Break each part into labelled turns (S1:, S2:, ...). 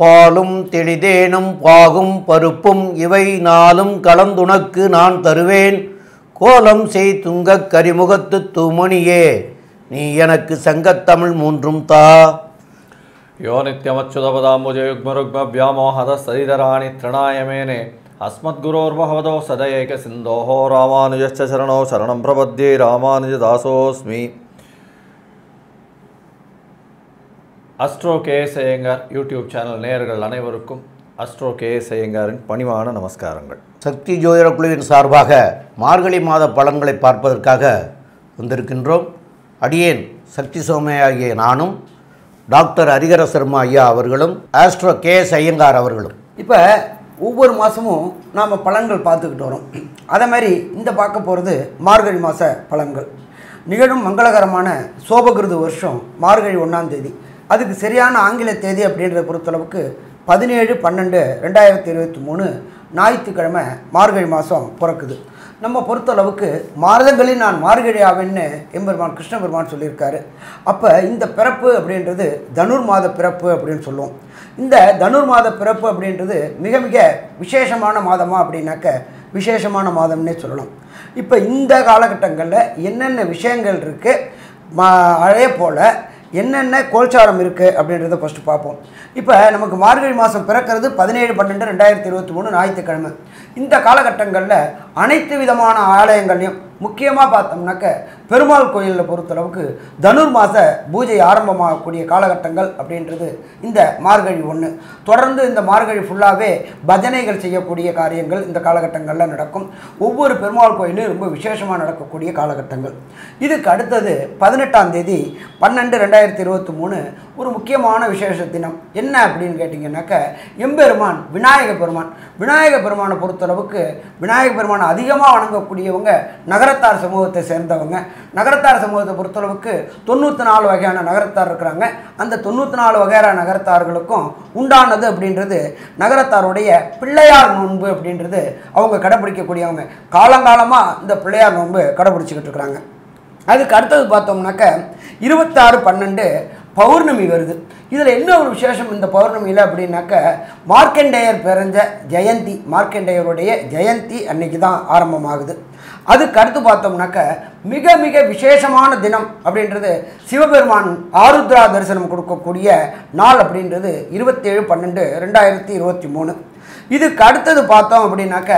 S1: பாலும் தெளிதேனும் பாகும் பருப்பும் இவை நாளும் கலந்துனக்கு நான் தருவேன். கோலம் செய் துங்கக் கரிமுகத்து தூமணியே, நீ எனக்கு சங்கத்தமிழ் மூன்றும் தா.
S2: யோ நித்யமச்சுதபதாம்புஜயுக்மருக்மவ்யாமோஹதஸ்ததிதராணி த்ரிணாயமேனே அஸ்மத்குரோர்பகவதோ சதஏக சிந்தோஹோ ராமானுஜஸ்ச சரணோ சரணம் பிரபத்யே ராமானுஜதாசோஸ்மி. Astro KS Iyengar YouTube channel நேயர்கள் அனைவருக்கும் அஸ்ட்ரோ கேஎஸ் ஐயங்காரின் பணிவான நமஸ்காரங்கள்.
S1: சக்தி ஜோதிட குழுவின் சார்பாக மார்கழி மாத பலன்களை பார்ப்பதற்காக வந்திருக்கின்றோம். அடியேன் சக்தி சோமையாகிய நானும் டாக்டர் ஹரிஹர சர்மா ஐயா அவர்களும் ஆஸ்ட்ரோ கேஎஸ் ஐயங்கார் அவர்களும்
S3: இப்போ ஒவ்வொரு மாதமும் நாம் பலன்கள் பார்த்துக்கிட்டு வரோம். அதே மாதிரி இந்த பார்க்க போகிறது மார்கழி மாத பலன்கள். நிகழும் மங்களகரமான சோபகிருது வருஷம் மார்கழி 1ஆம் தேதி. அதுக்கு சரியான ஆங்கில தேதி அப்படின்றத பொறுத்தளவுக்கு 17/12/2023 ஞாயிற்றுக்கிழமை மார்கழி மாதம் பிறக்குது. நம்ம பொறுத்தளவுக்கு மாதங்களில் நான் மார்கழி ஆவேன்னு எம்பெருமான் கிருஷ்ண பெருமான் சொல்லியிருக்காரு. அப்போ இந்த பிறப்பு அப்படின்றது தனுர் மாத பிறப்பு அப்படின்னு சொல்லுவோம். இந்த தனுர் மாத பிறப்பு அப்படின்றது மிக மிக விசேஷமான மாதமா அப்படின்னாக்க விசேஷமான மாதம்னே சொல்லலாம். இப்போ இந்த காலகட்டங்களில் என்னென்ன விஷயங்கள் இருக்குது, அதே போல் என்னென்ன கோல்சாரம் இருக்குது அப்படின்றத ஃபஸ்ட்டு பார்ப்போம். இப்போ நமக்கு மார்கழி மாதம் பிறக்கிறது 17/12/2023 ஞாயிற்றுக்கிழமை. இந்த காலகட்டங்களில் அனைத்து விதமான ஆலயங்கள்லையும் முக்கியமாக பார்த்தோம்னாக்க பெருமாள் கோயிலில் பொறுத்தளவுக்கு தனுர் மாத பூஜை ஆரம்பமாகக்கூடிய காலகட்டங்கள் அப்படின்றது இந்த மார்கழி 1. தொடர்ந்து இந்த மார்கழி ஃபுல்லாகவே பஜனைகள் செய்யக்கூடிய காரியங்கள் இந்த காலகட்டங்களில் நடக்கும். ஒவ்வொரு பெருமாள் கோயிலும் ரொம்ப விசேஷமாக நடக்கக்கூடிய காலகட்டங்கள். இதுக்கு அடுத்தது 18ஆம் தேதி 12/2023 ஒரு முக்கியமான விசேஷ தினம். என்ன அப்படின்னு கேட்டிங்கன்னாக்க எம்பெருமான் விநாயக பெருமான். விநாயக பெருமானை பொறுத்தளவுக்கு விநாயக பெருமானை அதிகமாக வணங்கக்கூடியவங்க நகரத்தார் சமூகத்தை சேர்ந்தவங்க. நகரத்தார் சமூகத்தை பொறுத்தளவுக்கு 94 வகையான நகரத்தார் இருக்கிறாங்க. அந்த 94 வகையான நகரத்தார்களுக்கும் உண்டானது அப்படின்றது நகரத்தாருடைய பிள்ளையார் நோன்பு அப்படின்றது அவங்க கடைப்பிடிக்கக்கூடியவங்க. காலங்காலமாக இந்த பிள்ளையார் நோன்பு கடைப்பிடிச்சிக்கிட்டு இருக்கிறாங்க. அதுக்கு அடுத்தது பார்த்தோம்னாக்க 26/12 பௌர்ணமி வருது. இதில் என்ன ஒரு விசேஷம் இந்த பௌர்ணமியில் அப்படின்னாக்க மார்க்கண்டேயர் பிறந்த ஜெயந்தி, மார்க்கண்டேயருடைய ஜெயந்தி அன்னைக்கு தான் ஆரம்பமாகுது. அதுக்கு அடுத்து பார்த்தோம்னாக்க மிக மிக விசேஷமான தினம் அப்படின்றது சிவபெருமான் ஆருத்ரா தரிசனம் கொடுக்கக்கூடிய நாள் அப்படின்றது 27/12/2023. இதுக்கு அடுத்தது பார்த்தோம் அப்படின்னாக்க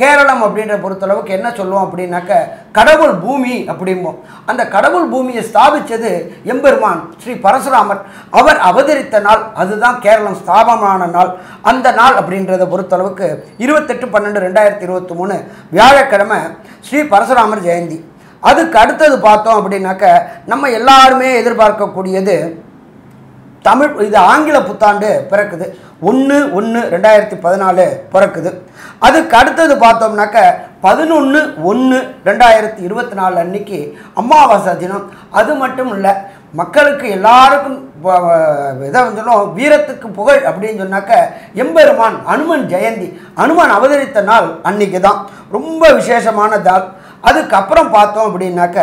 S3: கேரளம் அப்படின்ற பொறுத்தளவுக்கு என்ன சொல்லுவோம் அப்படின்னாக்க கடவுள் பூமி அப்படிம்போம். அந்த கடவுள் பூமியை ஸ்தாபித்தது எம்பெருமான் ஸ்ரீ பரசுராமர். அவர் அவதரித்த நாள், அதுதான் கேரளம் ஸ்தாபமான நாள். அந்த நாள் அப்படின்றத பொறுத்தளவுக்கு 28/12/2023 வியாழக்கிழமை ஸ்ரீ பரசுராமர் ஜெயந்தி. அதுக்கு அடுத்தது பார்த்தோம் அப்படின்னாக்க நம்ம எல்லாருமே எதிர்பார்க்கக்கூடியது இது ஆங்கில புத்தாண்டு பிறக்குது. 1/1/2014 பிறக்குது. அதுக்கு அடுத்தது பார்த்தோம்னாக்க 11/1/2024 அன்னைக்கு அமாவாசை தினம். அது மட்டும் இல்லை, மக்களுக்கு எல்லாருக்கும் இதை சொன்னோம் வீரத்துக்கு புகழ் அப்படின்னு சொன்னாக்க எம்பெருமான் அனுமன் ஜெயந்தி, அனுமன் அவதரித்த நாள் அன்னைக்கு தான் ரொம்ப விசேஷமான நாள். அதுக்கப்புறம் பார்த்தோம் அப்படின்னாக்க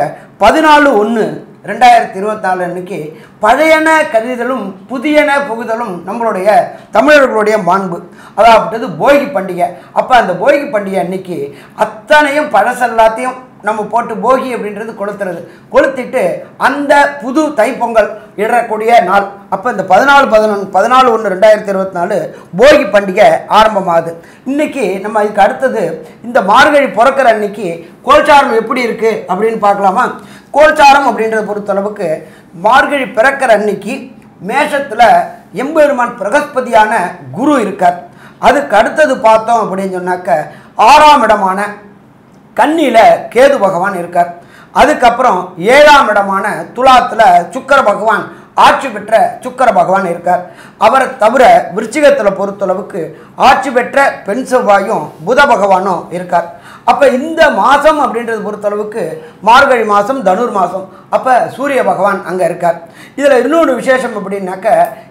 S3: 14/1/2024 அன்னைக்கு பழையன கருதலும் புதியன புகுதலும் நம்மளுடைய தமிழர்களுடைய மாண்பு, அதாவது போகி பண்டிகை. அப்போ அந்த போகி பண்டிகை அன்னைக்கு அத்தனையும் பழசெல்லாத்தையும் நம்ம போட்டு போகி அப்படின்றது கொளுத்திட்டு அந்த புது தைப்பொங்கல் இடக்கூடிய நாள். அப்போ இந்த 14/1/2024 போகி பண்டிகை ஆரம்பமாகுது. இன்றைக்கி நம்ம இதுக்கு அடுத்தது இந்த மார்கழி பிறக்கிற அன்னைக்கு கோல்சாரம் எப்படி இருக்குது அப்படின்னு பார்க்கலாமா? கோல்சாரம் அப்படின்றத பொறுத்தளவுக்கு மார்கழி பிறக்கிற அன்னைக்கு மேஷத்தில் எம்பெருமான் பிரகஸ்பதியான குரு இருக்கார். அதுக்கு அடுத்தது பார்த்தோம் அப்படின்னு சொன்னாக்க 6ஆம் இடமான கன்னியில் கேது பகவான் இருக்கார். அதுக்கப்புறம் 7ஆம் இடமான துலாத்தில் சுக்கிர பகவான் ஆட்சி பெற்ற சுக்கிர பகவான் இருக்கார். அவரை தவிர விருச்சிகத்தில் பொறுத்தளவுக்கு ஆட்சி பெற்ற பெண் செவ்வாயும் புத பகவானும் இருக்கார். அப்போ இந்த மாதம் அப்படின்றது பொறுத்தளவுக்கு மார்கழி மாதம் தனுர் மாதம். அப்போ சூரிய பகவான் அங்கே இருக்கார். இதில் இன்னொன்று விசேஷம் அப்படின்னாக்க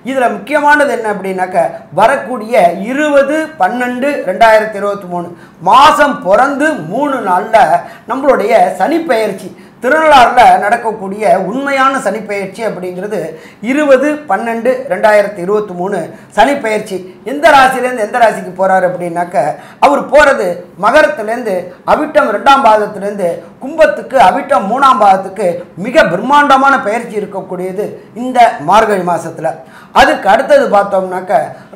S3: இதில் முக்கியமானது என்ன அப்படின்னாக்க வரக்கூடிய 20/12/2023 மாதம் பிறந்து 3 நாளில் நம்மளுடைய சனி பெயர்ச்சி திருநள்ளாறில் நடக்கக்கூடிய உண்மையான சனிப்பெயர்ச்சி அப்படிங்கிறது 20/12/2023 சனிப்பெயர்ச்சி. எந்த ராசிலேருந்து எந்த ராசிக்கு போகிறாரு அப்படின்னாக்க, அவர் போகிறது மகரத்துலேருந்து அவிட்டம் 2ஆம் பாதத்துலேருந்து கும்பத்துக்கு அவிட்டம் 3ஆம் பாதத்துக்கு மிக பிரம்மாண்டமான பயிற்சி இருக்கக்கூடியது இந்த மார்கழி மாதத்தில். அதுக்கு அடுத்தது பார்த்தோம்னாக்க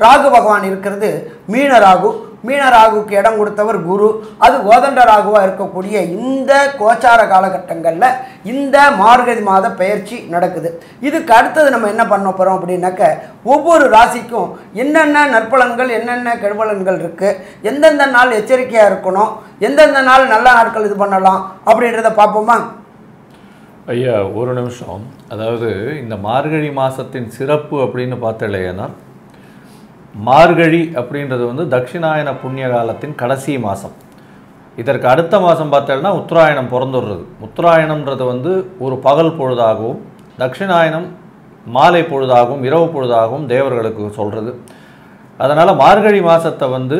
S3: ராகு பகவான் இருக்கிறது மீன ராகு. மீன ராகுக்கு இடம் கொடுத்தவர் குரு. அது கோதண்ட ராகுவாக இருக்கக்கூடிய இந்த கோச்சார காலகட்டங்களில் இந்த மார்கழி மாத பயிற்சி நடக்குது. இதுக்கு அடுத்தது நம்ம என்ன பண்ண போகிறோம் அப்படின்னாக்க, ஒவ்வொரு ராசிக்கும் என்னென்ன நற்பலன்கள் என்னென்ன கெடுபலன்கள் இருக்குது, எந்தெந்த நாள் எச்சரிக்கையாக இருக்கணும், எந்தெந்த நாள் நல்ல நாட்கள் இது பண்ணலாம் அப்படின்றத பார்ப்போமா?
S2: ஐயா ஒரு நிமிஷம். அதாவது இந்த மார்கழி மாதத்தின் சிறப்பு அப்படின்னு பார்த்தலையேன்னா, மார்கழி அப்படின்றது வந்து தட்சிணாயன புண்ணிய காலத்தின் கடைசி மாதம். இதற்கு அடுத்த மாதம் பார்த்தோம்னா உத்தராயணம் பிறந்துடுறது. உத்தராயணம்ன்றது வந்து ஒரு பகல் பொழுதாகவும், தட்சிணாயனம் மாலை பொழுதாகவும் இரவு பொழுதாகவும் தேவர்களுக்கு சொல்கிறது. அதனால் மார்கழி மாதத்தை வந்து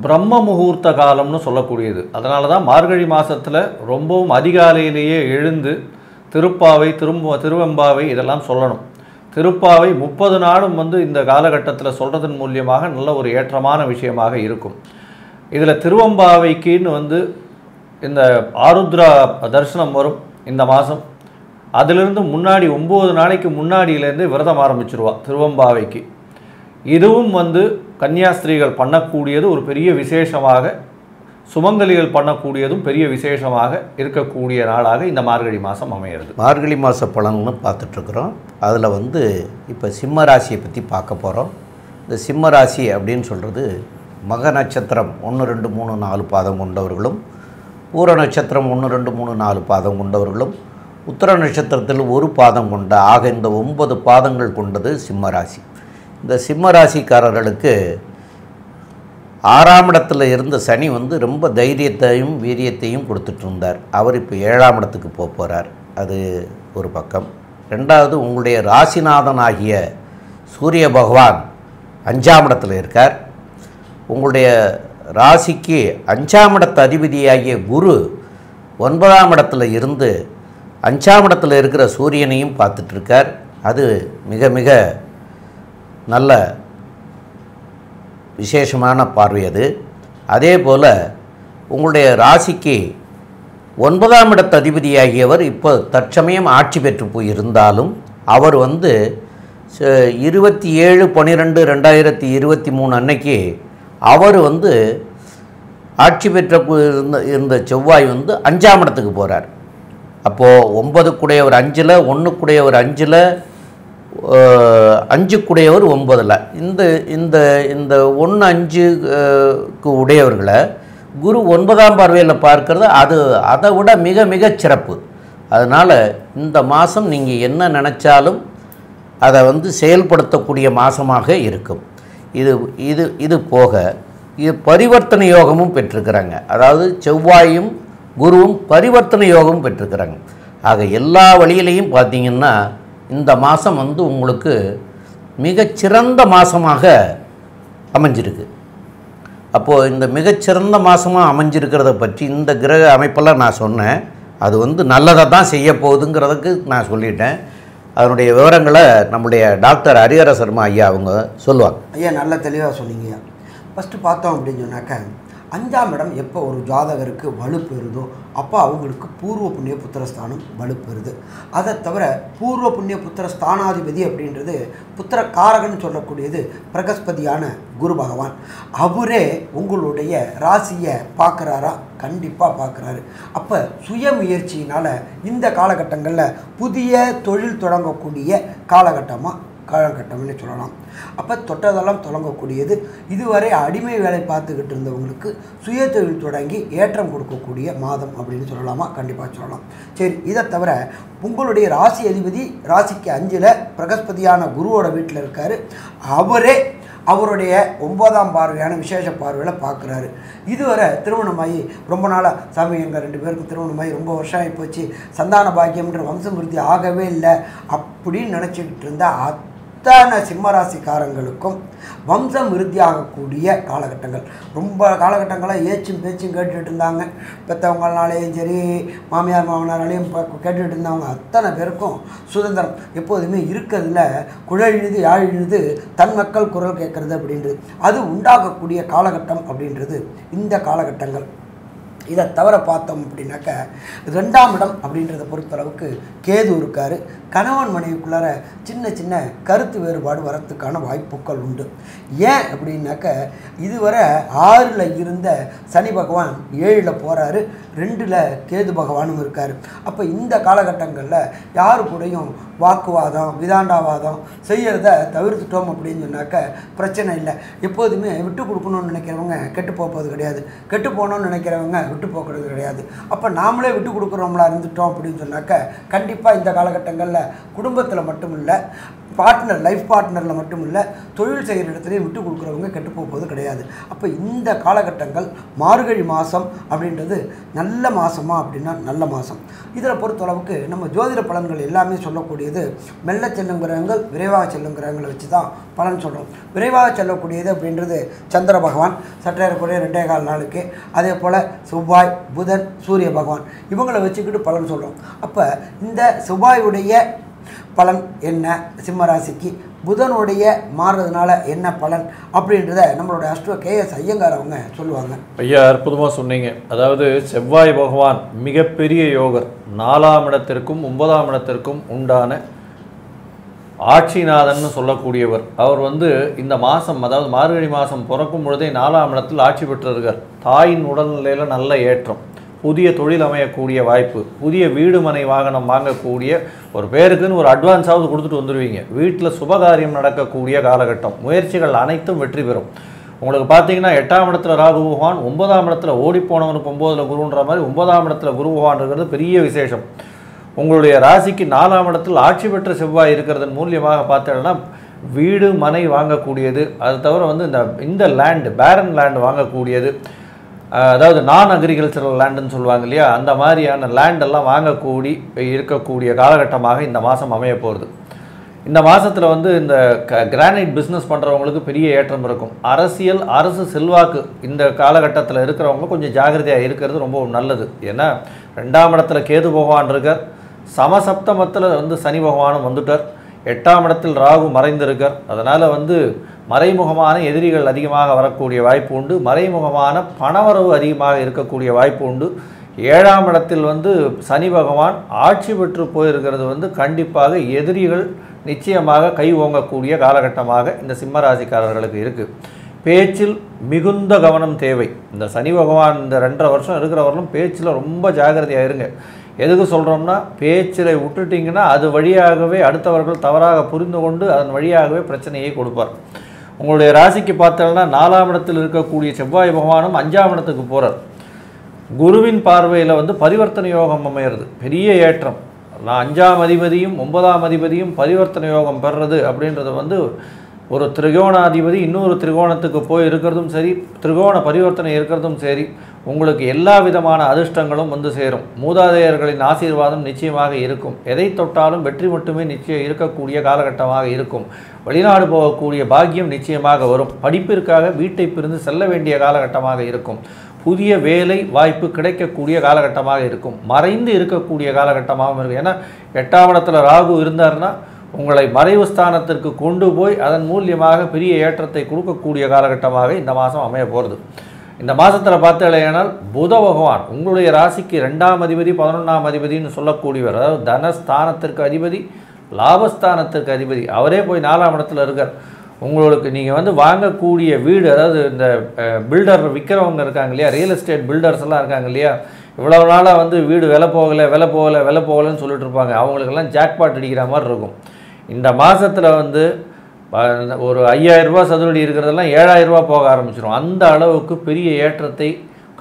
S2: பிரம்ம முகூர்த்த காலம்னு சொல்லக்கூடியது. அதனால தான் மார்கழி மாதத்தில் ரொம்பவும் அதிகாலையிலேயே எழுந்து திருப்பாவை திருவெம்பாவை இதெல்லாம் சொல்லணும். திருப்பாவை 30 நாளும் வந்து இந்த காலகட்டத்தில் சொல்கிறதன் மூலியமாக நல்ல ஒரு ஏற்றமான விஷயமாக இருக்கும். இதில் திருவெம்பாவைக்குன்னு வந்து இந்த ஆருத்ரா தரிசனம் வரும் இந்த மாதம். அதிலிருந்து முன்னாடி 9 நாளைக்கு முன்னாடியிலேருந்து விரதம் ஆரம்பிச்சிருவா திருவெம்பாவைக்கு. இதுவும் வந்து கன்னியாஸ்திரீகள் பண்ணக்கூடியது ஒரு பெரிய விசேஷமாக, சுமங்கலிகள் பண்ணக்கூடியதும் பெரிய விசேஷமாக இருக்கக்கூடிய நாளாக இந்த மார்கழி மாதம் அமைகிறது.
S1: மார்கழி மாத பலன்னு பார்த்துட்ருக்குறோம். அதில் வந்து இப்போ சிம்ம ராசியை பற்றி பார்க்க போகிறோம். இந்த சிம்ம ராசி அப்படின்னு சொல்கிறது மக நட்சத்திரம் 1, 2, 3, 4 பாதம் கொண்டவர்களும், பூர நட்சத்திரம் 1, 2, 3, 4 பாதம் கொண்டவர்களும், உத்திர நட்சத்திரத்தில் ஒரு பாதம் கொண்ட ஆக இந்த 9 பாதங்கள் கொண்டது சிம்ம ராசி. இந்த சிம்ம ராசிக்காரர்களுக்கு 6ஆம் இடத்துல இருந்த சனி வந்து ரொம்ப தைரியத்தையும் வீரியத்தையும் கொடுத்துட்டு இருந்தார். அவர் இப்போ 7ஆம் இடத்துக்கு போகிறார். அது ஒரு பக்கம். ரெண்டாவது, உங்களுடைய ராசிநாதனாகிய சூரிய பகவான் 5ஆம் இடத்துல இருக்கார். உங்களுடைய ராசிக்கு 5ஆம் இடத்து அதிபதியாகிய குரு 9ஆம் இடத்துல இருந்து 5ஆம் இடத்துல இருக்கிற சூரியனையும் பார்த்துட்ருக்கார். அது மிக மிக நல்ல விசேஷமான பார்வை அது. அதே போல் உங்களுடைய ராசிக்கு 9ஆம் இடத்து அதிபதியாகியவர் இப்போ தற்சமயம் ஆட்சி பெற்று போயிருந்தாலும் அவர் வந்து 27/12/2023 அன்னைக்கு அவர் வந்து ஆட்சி பெற்ற இருந்த செவ்வாய் வந்து 5ஆம் இடத்துக்கு போகிறார். அப்போது 9 5, 1 5, 5 9. இந்த இந்த இந்த 1 5க்கு உடையவர்களை குரு 9ஆம் பார்வையில் பார்க்கறது அது அதை விட மிக மிக சிறப்பு. அதனால் இந்த மாதம் நீங்கள் என்ன நினச்சாலும் அதை வந்து செயல்படுத்தக்கூடிய மாதமாக இருக்கும். இது போக இது பரிவர்த்தனை யோகமும் பெற்றிருக்கிறாங்க. அதாவது செவ்வாயும் குருவும் பரிவர்த்தனை யோகமும் பெற்றிருக்கிறாங்க. ஆக எல்லா வழியிலையும் பார்த்திங்கன்னா இந்த மாதம் வந்து உங்களுக்கு மிகச்சிறந்த மாதமாக அமைஞ்சிருக்கு. அப்போது இந்த மிகச்சிறந்த மாதமாக அமைஞ்சிருக்கிறத பற்றி இந்த கிரக அமைப்பெல்லாம் நான் சொன்னேன். அது வந்து நல்லதை தான் செய்ய போகுதுங்கிறதுக்கு நான் சொல்லிட்டேன். அதனுடைய விவரங்களை நம்முடைய டாக்டர் ஹரிஹர சர்மா ஐயா அவங்க சொல்லுவாங்க.
S3: ஐயா நல்ல தெளிவாக சொன்னீங்க. ஃபஸ்ட்டு பார்த்தோம் அப்படின்னு சொன்னாக்க, 5ஆம் இடம் எப்போ ஒரு ஜாதகருக்கு வலுப்பெறுதோ அப்போ அவங்களுக்கு பூர்வ புண்ணிய புத்திரஸ்தானம் வலுப்பெறுது. அதை தவிர பூர்வ புண்ணிய புத்திர ஸ்தானாதிபதி அப்படின்றது புத்திர காரகன்னு சொல்லக்கூடியது பிரகஸ்பதியான குரு பகவான். அவரே உங்களுடைய ராசியை பார்க்குறாரா? கண்டிப்பாக பார்க்குறாரு. அப்போ சுயமுயற்சியினால் இந்த காலகட்டங்களில் புதிய தொழில் தொடங்கக்கூடிய காலகட்டம்னு சொல்லலாம். அப்போ தொட்டதெல்லாம் தொடங்கக்கூடியது. இதுவரை அடிமை வேலை பார்த்துக்கிட்டு இருந்தவங்களுக்கு சுய தொழில் தொடங்கி ஏற்றம் கொடுக்கக்கூடிய மாதம் அப்படின்னு சொல்லலாமா? கண்டிப்பாக சொல்லலாம். சரி, இதை தவிர உங்களுடைய ராசி அதிபதி ராசிக்கு 5ல் பிரகஸ்பதியான குருவோட வீட்டில் இருக்கார். அவரே அவருடைய 9ஆம் பார்வையான விசேஷ பார்வையில் பார்க்குறாரு. இதுவரை திருமணமாகி ரொம்ப நாளாக சாமி எங்கள் 2 பேருக்கும் திருமணமாகி ரொம்ப வருஷம் ஆகி போச்சு, சந்தான பாக்கியம்ன்ற வம்சமிருத்தி ஆகவே இல்லை அப்படின்னு நினச்சிக்கிட்டு இருந்தால் அத்தனை சிம்மராசிக்காரங்களுக்கும் வம்சம் விருத்தியாகக்கூடிய காலகட்டங்கள். ரொம்ப காலகட்டங்களாக ஏச்சும் பேச்சும் கேட்டுட்டு இருந்தாங்க. பெற்றவங்களாலேயும் சரி, மாமியார் மாமனாராலையும் கேட்டுட்டு இருந்தவங்க அத்தனை பேருக்கும் சுதந்திரம் எப்போதுமே இருக்கிறதுல குழல் இழுது யாழ் இழுது தன் மக்கள் குரல் கேட்கறது அப்படின்றது அது உண்டாகக்கூடிய காலகட்டம் அப்படின்றது இந்த காலகட்டங்கள். இதை தவிர பார்த்தோம் அப்படின்னாக்க 2ஆம் இடம் அப்படின்றத பொறுத்தளவுக்கு கேது இருக்கார். கணவன் மனைவிக்குள்ளார சின்ன சின்ன கருத்து வேறுபாடு வரத்துக்கான வாய்ப்புகள் உண்டு. ஏன் அப்படின்னாக்க இதுவரை 6ல் இருந்த சனி பகவான் 7ல் போகிறாரு, 2ல் கேது பகவானும் இருக்கார். அப்போ இந்த காலகட்டங்களில் யாரு கூடயும் வாக்குவாதம் விதாண்டாவாதம் செய்கிறத தவிர்த்துட்டோம் அப்படின்னு சொன்னாக்க பிரச்சனை இல்லை. எப்போதுமே விட்டு கொடுக்கணும்னு நினைக்கிறவங்க கெட்டு போகிறது கிடையாது, கெட்டு போகணும்னு நினைக்கிறவங்க விட்டு போக்குறது கிடையாது. அப்போ நாமளே விட்டு கொடுக்குறவங்களா இருந்துட்டோம் அப்படின்னு சொன்னாக்க கண்டிப்பாக இந்த காலகட்டங்களில் குடும்பத்தில் மட்டும் இல்லை, லைஃப் பார்ட்னரில் மட்டும் இல்லை, தொழில் செய்கிற இடத்துலையும் விட்டு கொடுக்குறவங்க கெட்டு போகிறது கிடையாது. அப்போ இந்த காலகட்டங்கள் மார்கழி மாதம் அப்படின்றது நல்ல மாதமா அப்படின்னா நல்ல மாதம். இதில் பொறுத்தளவுக்கு நம்ம ஜோதிட பலன்கள் எல்லாமே சொல்லக்கூடியது மெல்ல செல்லும் கிரகங்கள் விரைவாக செல்லும் கிரகங்களை வச்சு தான் பலன் சொல்கிறோம். விரைவாக செல்லக்கூடியது அப்படின்றது சந்திர பகவான் சற்றேறக்கூடிய 2.25 நாளுக்கு, அதே போல் செவ்வாய் புதன் சூரிய பகவான் இவங்களை வச்சுக்கிட்டு பலன் சொல்கிறோம். அப்போ இந்த செவ்வாயுடைய பலன் என்ன சிம்மராசிக்கு, புதனுடைய மாறுறதுனால என்ன பலன் அப்படின்றத நம்மளோட அஸ்ட்ரோ கேஎஸ் ஐயங்கார் அவங்க சொல்லுவாங்க.
S2: ஐயா அற்புதமாக சொன்னீங்க. அதாவது செவ்வாய் பகவான் மிகப்பெரிய யோகர், 4ஆம் இடத்திற்கும் 9ஆம் இடத்திற்கும் உண்டான ஆட்சிநாதன் சொல்லக்கூடியவர். அவர் இந்த மாதம், அதாவது மார்கழி மாதம் பிறக்கும் பொழுதே 4ஆம் இடத்தில் ஆட்சி பெற்றிருக்கார். தாயின் உடல்நிலையில் நல்ல ஏற்றம், புதிய தொழில் அமையக்கூடிய வாய்ப்பு, புதிய வீடு மனை வாகனம் வாங்கக்கூடிய ஒரு பேருக்குன்னு ஒரு அட்வான்ஸாவது கொடுத்துட்டு வந்துடுவீங்க. வீட்டில் சுபகாரியம் நடக்கக்கூடிய காலகட்டம், முயற்சிகள் அனைத்தும் வெற்றி பெறும். உங்களுக்கு பார்த்தீங்கன்னா 8ஆம் இடத்துல ராகு பகவான், 9ஆம் இடத்துல ஓடிப்போனவனுக்கு 9ல் குருன்ற மாதிரி 9ஆம் இடத்துல குரு பகவான் இருக்கிறது பெரிய விசேஷம். உங்களுடைய ராசிக்கு 4ஆம் இடத்தில் ஆட்சி பெற்ற செவ்வாய் இருக்கிறதன் மூலியமாக பார்த்தீங்கன்னா வீடு மனை வாங்கக்கூடியது, அது தவிர இந்த லேண்டு பேரன் லேண்டு வாங்கக்கூடியது, அதாவது நான் அக்ரிகல்ச்சரல் லேண்டுன்னு சொல்லுவாங்க இல்லையா, அந்த மாதிரியான லேண்டெல்லாம் வாங்கக்கூடி இருக்கக்கூடிய காலகட்டமாக இந்த மாதம் அமைய போகிறது. இந்த மாதத்தில் இந்த கிரானைட் பிஸ்னஸ் பண்ணுறவங்களுக்கு பெரிய ஏற்றம் இருக்கும். அரசியல் அரசு செல்வாக்கு இந்த காலகட்டத்தில் இருக்கிறவங்க கொஞ்சம் ஜாகிரதையாக இருக்கிறது ரொம்ப நல்லது. ஏன்னா 2ஆம் இடத்துல கேது பகவான் இருக்கார், சமசப்தமத்தில் சனி பகவானும் வந்துட்டார், 8ஆம் இடத்தில் ராகு மறைந்திருக்கார். அதனால் மறைமுகமான எதிரிகள் அதிகமாக வரக்கூடிய வாய்ப்பு உண்டு, மறைமுகமான பணவரவு அதிகமாக இருக்கக்கூடிய வாய்ப்பு உண்டு. 7ஆம் இடத்தில் சனி பகவான் ஆட்சி பெற்று போயிருக்கிறது கண்டிப்பாக எதிரிகள் நிச்சயமாக கை ஓங்கக்கூடிய காலகட்டமாக இந்த சிம்மராசிக்காரர்களுக்கு இருக்குது. பேச்சில் மிகுந்த கவனம் தேவை. இந்த சனி பகவான் இந்த 2.5 வருஷம் இருக்கிறவர்களும் பேச்சில் ரொம்ப ஜாகிரதையாக இருங்க. எதுக்கு சொல்கிறோம்னா, பேச்சில் விட்டுட்டிங்கன்னா அது வழியாகவே அடுத்தவர்கள் தவறாக புரிந்து கொண்டு அதன் வழியாகவே பிரச்சனையை கொடுப்பார். உங்களுடைய ராசிக்கு பார்த்தோம்னா 4ஆம் இடத்தில் இருக்கக்கூடிய செவ்வாய் பகவானும் 5ஆம் இடத்துக்கு போகிறார். குருவின் பார்வையில் பரிவர்த்தனை யோகம் அமையிறது, பெரிய ஏற்றம். 5ஆம் அதிபதியும் 9ஆம் அதிபதியும் பரிவர்த்தனை யோகம் பெறுறது அப்படின்றது ஒரு திரிகோணாதிபதி இன்னொரு திரிகோணத்துக்கு போய் இருக்கிறதும் சரி, திரிகோண பரிவர்த்தனை இருக்கிறதும் சரி, உங்களுக்கு எல்லா விதமான அதிர்ஷ்டங்களும் சேரும். மூதாதையர்களின் ஆசீர்வாதம் நிச்சயமாக இருக்கும். எதை தொட்டாலும் வெற்றி மட்டுமே நிச்சயம் இருக்கக்கூடிய காலகட்டமாக இருக்கும். வெளிநாடு போகக்கூடிய பாக்கியம் நிச்சயமாக வரும். படிப்பிற்காக வீட்டை பிரிந்து செல்ல வேண்டிய காலகட்டமாக இருக்கும். புதிய வேலை வாய்ப்பு கிடைக்கக்கூடிய காலகட்டமாக இருக்கும். மறைந்து இருக்கக்கூடிய காலகட்டமாகவும் இருக்கும். ஏன்னா 8ஆம் இடத்துல ராகு இருந்தார்னா உங்களை மறைவு ஸ்தானத்திற்கு கொண்டு போய் அதன் மூலியமாக பெரிய ஏற்றத்தை கொடுக்கக்கூடிய காலகட்டமாக இந்த மாதம் அமைய போகிறது. இந்த மாதத்தில் பார்த்தீங்கன்னா புத பகவான் உங்களுடைய ராசிக்கு 2ஆம் அதிபதி 11ஆம் அதிபதினு சொல்லக்கூடியவர், அதாவது தனஸ்தானத்திற்கு அதிபதி லாபஸ்தானத்திற்கு அதிபதி, அவரே போய் 4ஆம் இடத்துல இருக்கார். உங்களுக்கு நீங்கள் வாங்கக்கூடிய வீடு, அதாவது இந்த பில்டர் விற்கிறவங்க இருக்காங்க இல்லையா, ரியல் எஸ்டேட் பில்டர்ஸ் எல்லாம் இருக்காங்க இல்லையா, இவ்வளவு நாளாக வீடு விலை போகலைன்னு சொல்லிட்டு இருப்பாங்க. அவங்களுக்கெல்லாம் ஜாக்பாட் அடிக்கிற மாதிரி இருக்கும். இந்த மாதத்தில் ஒரு 5000 ரூபா சதுரடி இருக்கிறதெல்லாம் 7000 ரூபா போக ஆரம்பிச்சிடும். அந்த அளவுக்கு பெரிய ஏற்றத்தை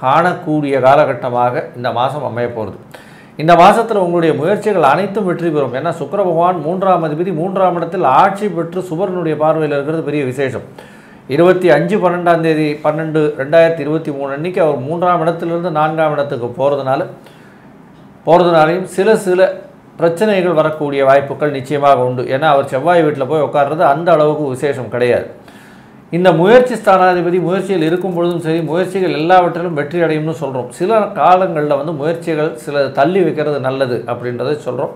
S2: காணக்கூடிய காலகட்டமாக இந்த மாதம் அமைய போகிறது. இந்த மாதத்தில் உங்களுடைய முயற்சிகள் அனைத்தும் வெற்றி பெறும். ஏன்னா சுக்கிர பகவான் 3ஆம் அதிபதி 3ஆம் இடத்தில் ஆட்சி பெற்று சுபரனுடைய பார்வையில் இருக்கிறது பெரிய விசேஷம். 25/12/2023 அன்றைக்கி அவர் 3ஆம் இடத்திலிருந்து 4ஆம் இடத்துக்கு போகிறதுனாலையும் சில பிரச்சனைகள் வரக்கூடிய வாய்ப்புகள் நிச்சயமாக உண்டு. ஏன்னா அவர் செவ்வாய் வீட்டில் போய் உட்கார்றது அந்த அளவுக்கு விசேஷம் கிடையாது. இந்த முயற்சி ஸ்தானாதிபதி முயற்சியில் இருக்கும் பொழுதும் சரி, முயற்சிகள் எல்லாவற்றிலும் வெற்றி அடையும்னு சொல்கிறோம். சில காலங்களில் வந்து முயற்சிகள் சில தள்ளி வைக்கிறது நல்லது அப்படின்றத சொல்கிறோம்.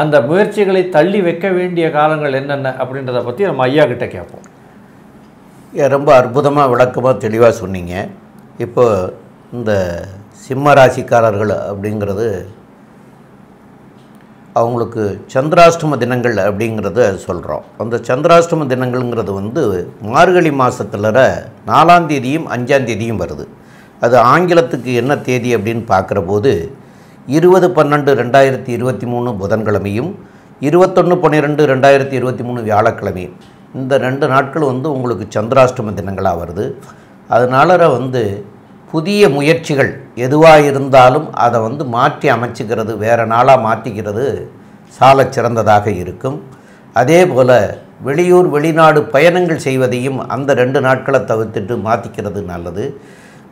S2: அந்த முயற்சிகளை தள்ளி வைக்க வேண்டிய காலங்கள் என்னென்ன அப்படின்றத பற்றி நம்ம ஐயா கிட்ட கேட்போம்.
S1: ரொம்ப அற்புதமாக விளக்கமாக தெளிவாக சொன்னீங்க. இப்போ இந்த சிம்ம ராசிக்காரர்கள் அப்படிங்கிறது அவங்களுக்கு சந்திராஷ்டம தினங்கள் அப்படிங்கிறத சொல்கிறோம். அந்த சந்திராஷ்டம தினங்கள்ங்கிறது வந்து மார்கழி மாதத்தில் 4ஆம் தேதியும் 5ஆம் தேதியும் வருது. அது ஆங்கிலத்துக்கு என்ன தேதி அப்படின்னு பார்க்குற போது 20/12/2023 புதன்கிழமையும் 21/12/2023 வியாழக்கிழமையும், இந்த 2 நாட்கள் வந்து உங்களுக்கு சந்திராஷ்டம தினங்களாக வருது. அதனால வந்து புதிய முயற்சிகள் எதுவாக இருந்தாலும் அதை வந்து மாற்றி அமைச்சிக்கிறது, வேறு நாளாக மாற்றிக்கிறது சால சிறந்ததாக இருக்கும். அதே போல் வெளியூர் வெளிநாடு பயணங்கள் செய்வதையும் அந்த 2 நாட்களை தவிர்த்துட்டு மாற்றிக்கிறது நல்லது.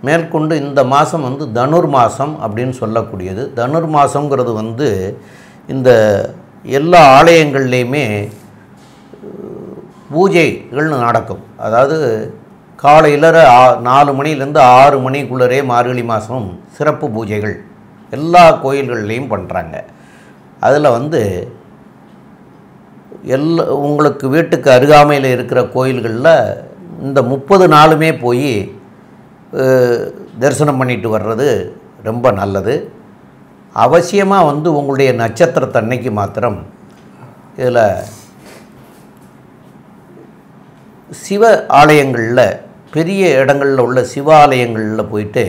S1: மேற்கொண்டு இந்த மாதம் வந்து தனுர் மாதம் அப்படின்னு சொல்லக்கூடியது. தனுர் மாதங்கிறது வந்து இந்த எல்லா ஆலயங்கள்லேயுமே பூஜைகள் நடக்கும். அதாவது காலையில் 4 மணிலேருந்து 6 மணிக்குள்ளரே மார்கழி மாதம் சிறப்பு பூஜைகள் எல்லா கோயில்கள்லேயும் பண்ணுறாங்க. அதில் வந்து உங்களுக்கு வீட்டுக்கு அருகாமையில் இருக்கிற கோயில்களில் இந்த 30 நாளுமே போய் தரிசனம் பண்ணிட்டு வர்றது ரொம்ப நல்லது. அவசியமாக வந்து உங்களுடைய நட்சத்திரத்தன்னைக்கு மாத்திரம் இதில் சிவ ஆலயங்களில், பெரிய இடங்களில் உள்ள சிவ ஆலயங்களில் போயிட்டு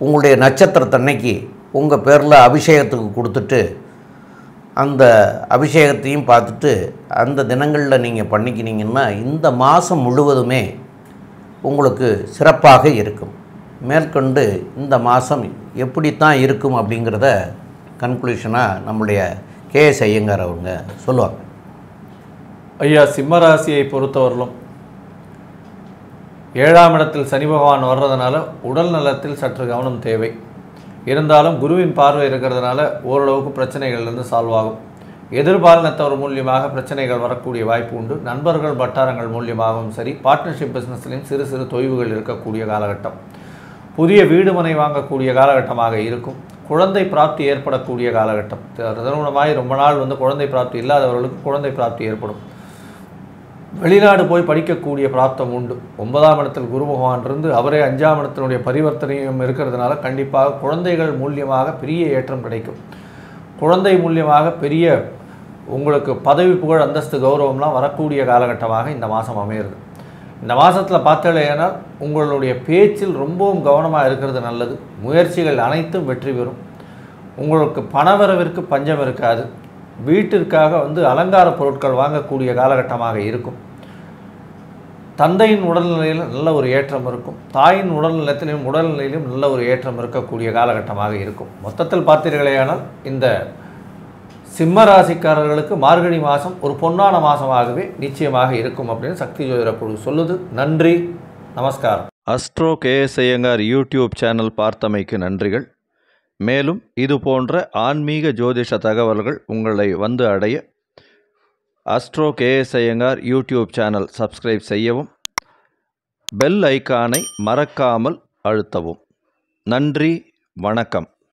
S1: உங்களுடைய நட்சத்திரத்தன்னைக்கு உங்கள் பேரில் அபிஷேகத்துக்கு கொடுத்துட்டு அந்த அபிஷேகத்தையும் பார்த்துட்டு அந்த தினங்களில் நீங்கள் பண்ணிக்கினீங்கன்னா இந்த மாதம் முழுவதுமே உங்களுக்கு சிறப்பாக இருக்கும். மேற்கொண்டு இந்த மாதம் எப்படித்தான் இருக்கும் அப்படிங்கிறத கன்க்ளூஷனாக நம்முடைய KS ஐயங்கார் அவங்க சொல்லுவாங்க.
S2: ஐயா, சிம்மராசியை பொறுத்தவரையிலும் 7ஆம் இடத்தில் சனி பகவான் வர்றதுனால உடல் நலத்தில் சற்று கவனம் தேவை. இருந்தாலும் குருவின் பார்வை இருக்கிறதுனால ஓரளவுக்கு பிரச்சனைகள்லேருந்து சால்வ் ஆகும். எதிர்பாலினத்தவர் மூலியமாக பிரச்சனைகள் வரக்கூடிய வாய்ப்பு உண்டு. நண்பர்கள் வட்டாரங்கள் மூலியமாகவும் சரி, பார்ட்னர்ஷிப் பிஸ்னஸ்லையும் சிறு சிறு தொய்வுகள் இருக்கக்கூடிய காலகட்டம். புதிய வீடு மனை வாங்கக்கூடிய காலகட்டமாக இருக்கும். குழந்தை பிராப்தி ஏற்படக்கூடிய காலகட்டம். திருமணமாய் ரொம்ப நாள் வந்து குழந்தை பிராப்தி இல்லாதவர்களுக்கு குழந்தை பிராப்தி ஏற்படும். வெளிநாடு போய் படிக்கக்கூடிய பிராப்தம் உண்டு. 9ஆம் இடத்தில் குரு பகவான் இருந்து அவரே 5ஆம் இடத்தினுடைய பரிவர்த்தனையும் இருக்கிறதுனால கண்டிப்பாக குழந்தைகள் மூலியமாக பெரிய ஏற்றம் கிடைக்கும். குழந்தை மூலியமாக பெரிய உங்களுக்கு பதவி புகழ் அந்தஸ்து கௌரவம்லாம் வரக்கூடிய காலகட்டமாக இந்த மாதம் அமையிறது. இந்த மாதத்தில் பார்த்தீங்கன்னா உங்களுடைய பேச்சில் ரொம்பவும் கவனமாக இருக்கிறது நல்லது. முயற்சிகள் அனைத்தும் வெற்றி பெறும். உங்களுக்கு பணவரவிற்கு பஞ்சம் இருக்காது. வீட்டிற்காக வந்து அலங்கார பொருட்கள் வாங்கக்கூடிய காலகட்டமாக இருக்கும். தந்தையின் உடல்நிலையில் நல்ல ஒரு ஏற்றம் இருக்கும். தாயின் உடல்நிலையிலும் நல்ல ஒரு ஏற்றம் இருக்கக்கூடிய காலகட்டமாக இருக்கும். மொத்தத்தில் பார்த்தீர்களேயானால் இந்த சிம்ம ராசிக்காரர்களுக்கு மார்கழி மாதம் ஒரு பொன்னான மாதமாகவே நிச்சயமாக இருக்கும் அப்படின்னு சக்தி ஜோதிட குழு சொல்லுது. நன்றி, நமஸ்காரம்.
S4: Astro KS Iyengar YouTube channel பார்த்தமைக்கு நன்றிகள். மேலும் இது போன்ற ஆன்மீக ஜோதிஷ தகவல்கள் உங்களை வந்து அடைய astro KS Iyengar YouTube channel subscribe செய்யவும், பெல் ஐக்கானை மறக்காமல் அழுத்தவும். நன்றி, வணக்கம்.